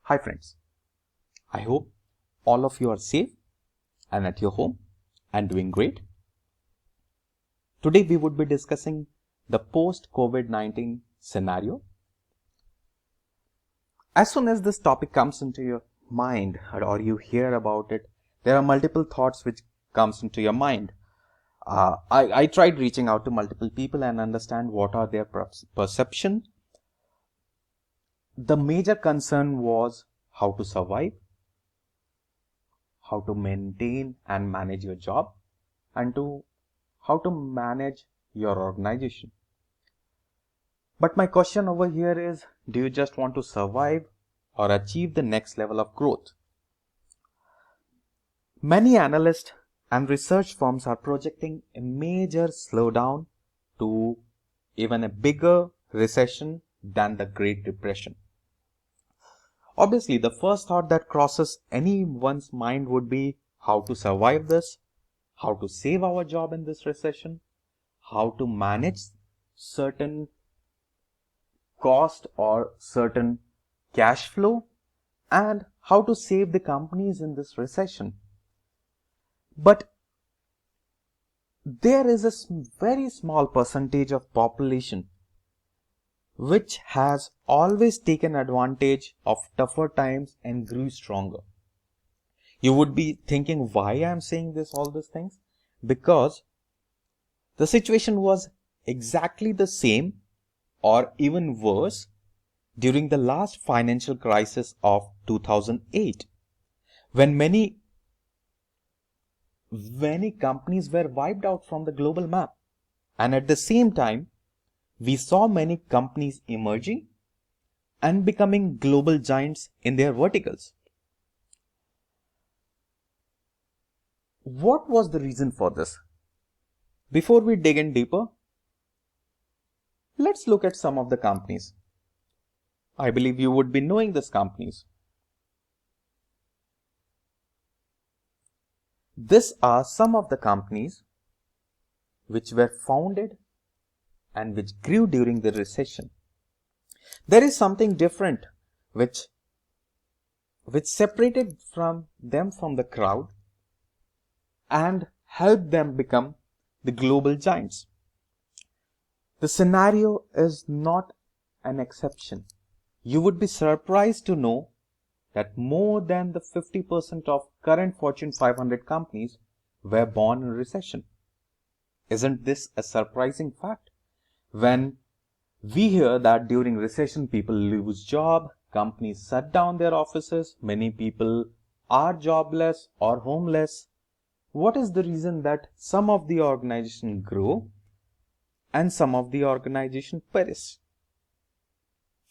Hi friends, I hope all of you are safe and at your home and doing great. Today we would be discussing the post-COVID-19 scenario. As soon as this topic comes into your mind or you hear about it, there are multiple thoughts which comes into your mind. I tried reaching out to multiple people and understand what are their perception. The major concern was how to survive, how to maintain and manage your job, and how to manage your organization. But my question over here is, do you just want to survive or achieve the next level of growth? Many analysts and research firms are projecting a major slowdown to even a bigger recession than the Great Depression. Obviously, the first thought that crosses anyone's mind would be how to survive this, how to save our job in this recession, how to manage certain cost or certain cash flow, and how to save the companies in this recession. But there is a very small percentage of population which has always taken advantage of tougher times and grew stronger. You would be thinking why I am saying all these things? Because the situation was exactly the same or even worse during the last financial crisis of 2008, when many companies were wiped out from the global map. And at the same time, we saw many companies emerging and becoming global giants in their verticals. What was the reason for this? Before we dig in deeper, let's look at some of the companies. I believe you would be knowing these companies. These are some of the companies which were founded and which grew during the recession. There is something different which separated them from the crowd and helped them become the global giants. The scenario is not an exception. You would be surprised to know that more than the 50% of current Fortune 500 companies were born in recession. Isn't this a surprising fact? When we hear that during recession people lose job, companies shut down their offices, many people are jobless or homeless, what is the reason that some of the organizations grow and some of the organizations perish?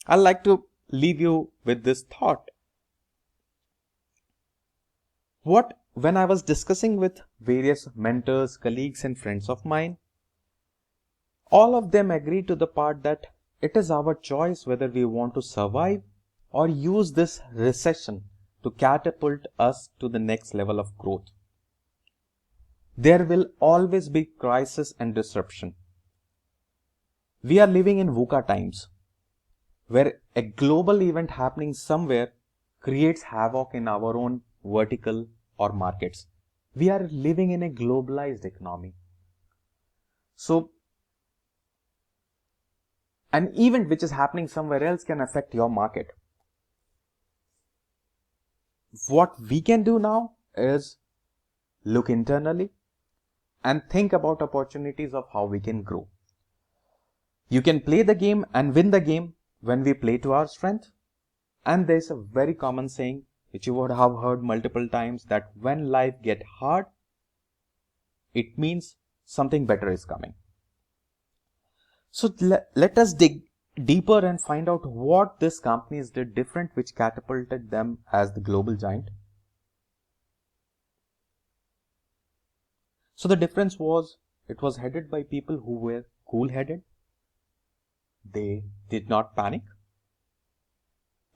I'd like to leave you with this thought. When I was discussing with various mentors, colleagues and friends of mine, all of them agree to the part that it is our choice whether we want to survive or use this recession to catapult us to the next level of growth. There will always be crisis and disruption. We are living in VUCA times, where a global event happening somewhere creates havoc in our own vertical or markets. We are living in a globalized economy. So, an event which is happening somewhere else can affect your market. What we can do now is look internally and think about opportunities of how we can grow. You can play the game and win the game when we play to our strength. And there's a very common saying which you would have heard multiple times, that when life gets hard, it means something better is coming. So let us dig deeper and find out what these companies did different which catapulted them as the global giant. So the difference was, it was headed by people who were cool-headed. They did not panic.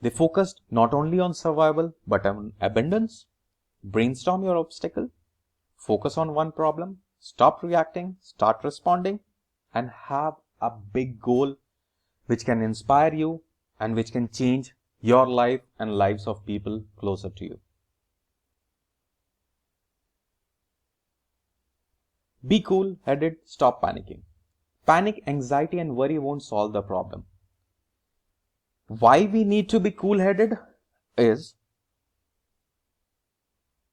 They focused not only on survival but on abundance. Brainstorm your obstacle. Focus on one problem. Stop reacting. Start responding. And have a big goal which can inspire you and which can change your life and lives of people closer to you. Be cool-headed, stop panicking. Panic, anxiety and worry won't solve the problem. Why we need to be cool-headed is,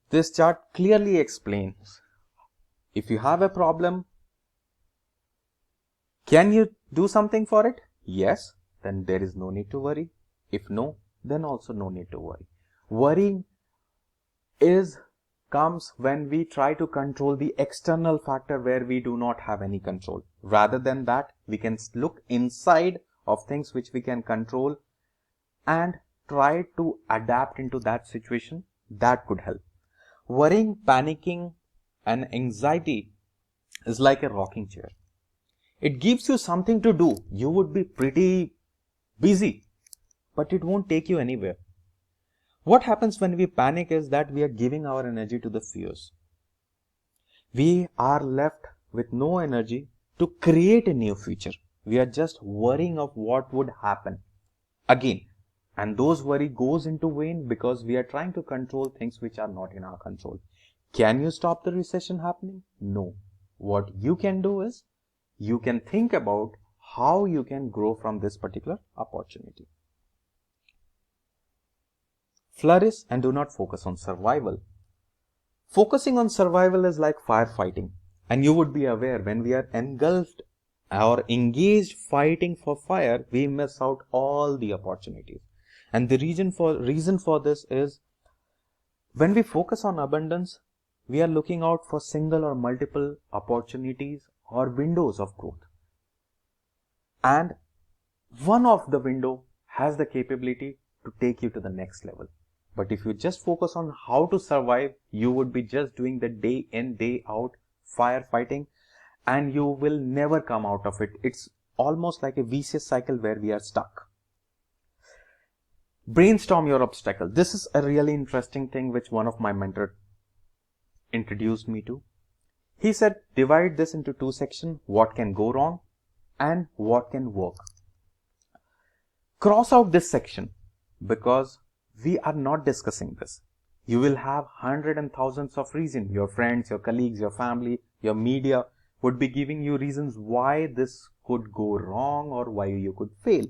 this chart clearly explains, if you have a problem, can you do something for it? Yes, then there is no need to worry. If no, then also no need to worry. Worrying comes when we try to control the external factor where we do not have any control. Rather than that, we can look inside of things which we can control and try to adapt into that situation. That could help. Worrying, panicking and anxiety is like a rocking chair. It gives you something to do. You would be pretty busy, but it won't take you anywhere. What happens when we panic is that we are giving our energy to the fears. We are left with no energy to create a new future. We are just worrying of what would happen again. And those worry goes into vain because we are trying to control things which are not in our control. Can you stop the recession happening? No. What you can do is, you can think about how you can grow from this particular opportunity. Flourish and do not focus on survival. Focusing on survival is like firefighting, and you would be aware when we are engulfed or engaged fighting for fire, we miss out all the opportunities. And the reason for this is, when we focus on abundance, we are looking out for single or multiple opportunities or windows of growth. And one of the window has the capability to take you to the next level. But if you just focus on how to survive, you would be just doing the day in, day out firefighting, and you will never come out of it. It's almost like a vicious cycle where we are stuck. Brainstorm your obstacle. This is a really interesting thing which one of my mentors introduced me to. He said, divide this into two sections, what can go wrong and what can work. Cross out this section because we are not discussing this. You will have hundreds and thousands of reasons. Your friends, your colleagues, your family, your media would be giving you reasons why this could go wrong or why you could fail.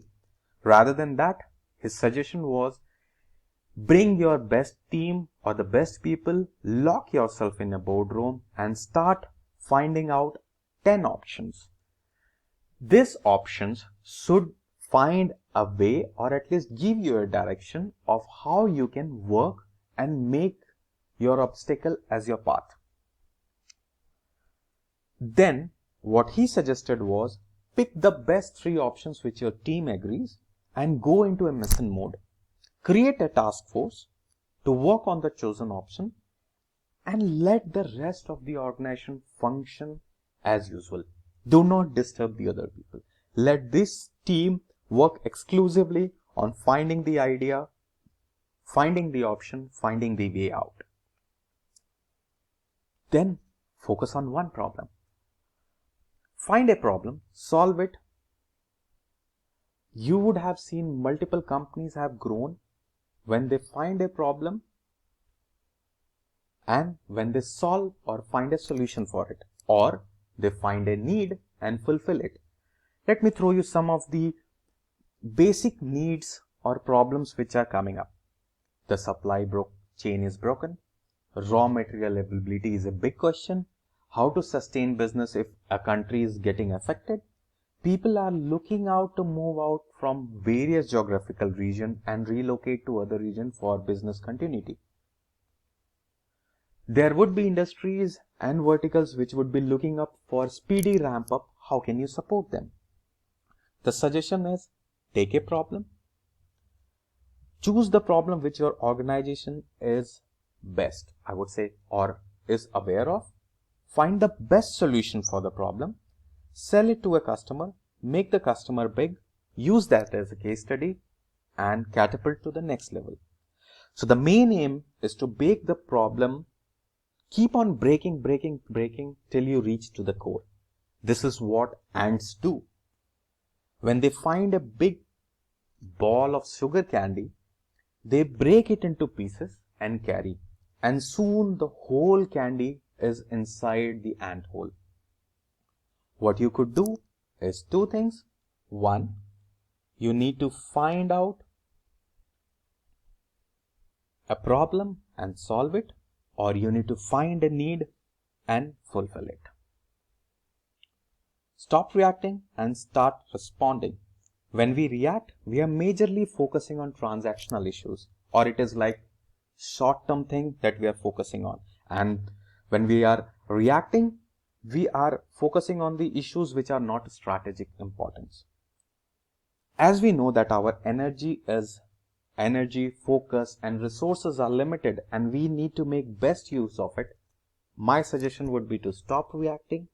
Rather than that, his suggestion was, bring your best team or the best people, lock yourself in a boardroom and start finding out 10 options. These options should find a way or at least give you a direction of how you can work and make your obstacle as your path. Then what he suggested was, pick the best 3 options which your team agrees and go into a mission mode. Create a task force to work on the chosen option and let the rest of the organization function as usual. Do not disturb the other people. Let this team work exclusively on finding the idea, finding the option, finding the way out. Then focus on one problem. Find a problem, solve it. You would have seen multiple companies have grown when they find a problem and when they solve or find a solution for it, or they find a need and fulfill it. Let me throw you some of the basic needs or problems which are coming up. The supply chain is broken. Raw material availability is a big question. How to sustain business if a country is getting affected? People are looking out to move out from various geographical regions and relocate to other regions for business continuity. There would be industries and verticals which would be looking up for speedy ramp up. How can you support them? The suggestion is, take a problem, choose the problem which your organization is best, I would say, or is aware of. Find the best solution for the problem, sell it to a customer, make the customer big, use that as a case study and catapult to the next level. So the main aim is to break the problem, keep on breaking till you reach to the core. This is what ants do. When they find a big ball of sugar candy, they break it into pieces and carry. And soon the whole candy is inside the ant hole. What you could do is two things. One, you need to find out a problem and solve it, or you need to find a need and fulfill it. Stop reacting and start responding. When we react, we are majorly focusing on transactional issues, or it is like short-term thing that we are focusing on. And when we are reacting, we are focusing on the issues which are not strategic importance. As we know that our energy, focus and resources are limited and we need to make best use of it, my suggestion would be to stop reacting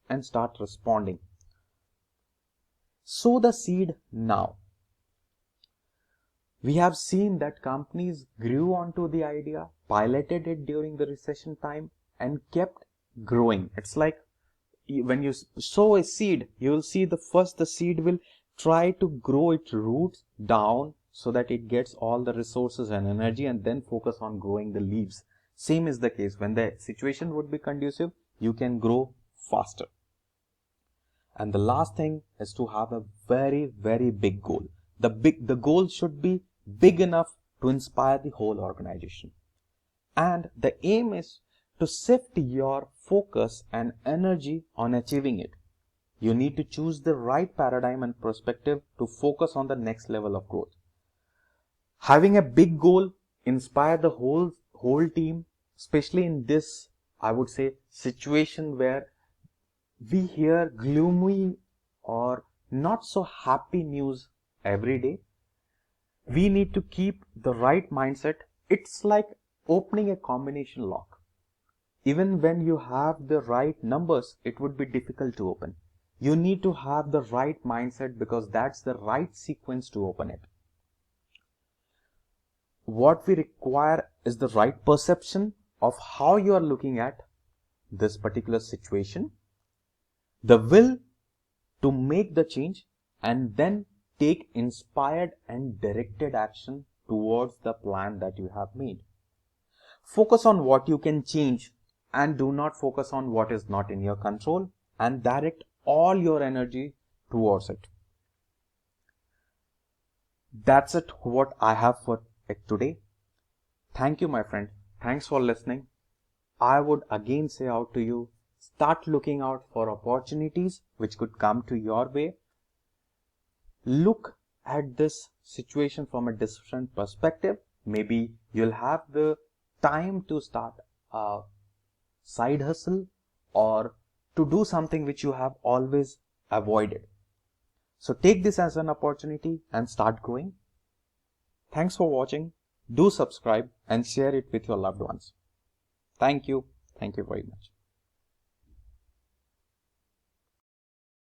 and start responding. Sow the seed now. We have seen that companies grew onto the idea, piloted it during the recession time and kept growing. It's like when you sow a seed, you will see the seed will try to grow its roots down so that it gets all the resources and energy and then focus on growing the leaves. Same is the case. When the situation would be conducive, you can grow faster. And the last thing is to have a very, very big goal. The goal should be big enough to inspire the whole organization. And the aim is to shift your focus and energy on achieving it. You need to choose the right paradigm and perspective to focus on the next level of growth. Having a big goal inspire the whole team, especially in this, I would say, situation where we hear gloomy or not so happy news every day. We need to keep the right mindset. It's like opening a combination lock. Even when you have the right numbers, it would be difficult to open. You need to have the right mindset because that's the right sequence to open it. What we require is the right perception of how you are looking at this particular situation, the will to make the change, and then take inspired and directed action towards the plan that you have made. Focus on what you can change and do not focus on what is not in your control, and direct all your energy towards it. That's it what I have for today. Thank you, my friend. Thanks for listening. I would again say out to you, start looking out for opportunities which could come to your way. Look at this situation from a different perspective. Maybe you'll have the time to start a side hustle or to do something which you have always avoided. So take this as an opportunity and start growing. Thanks for watching. Do subscribe and share it with your loved ones. Thank you. Thank you very much.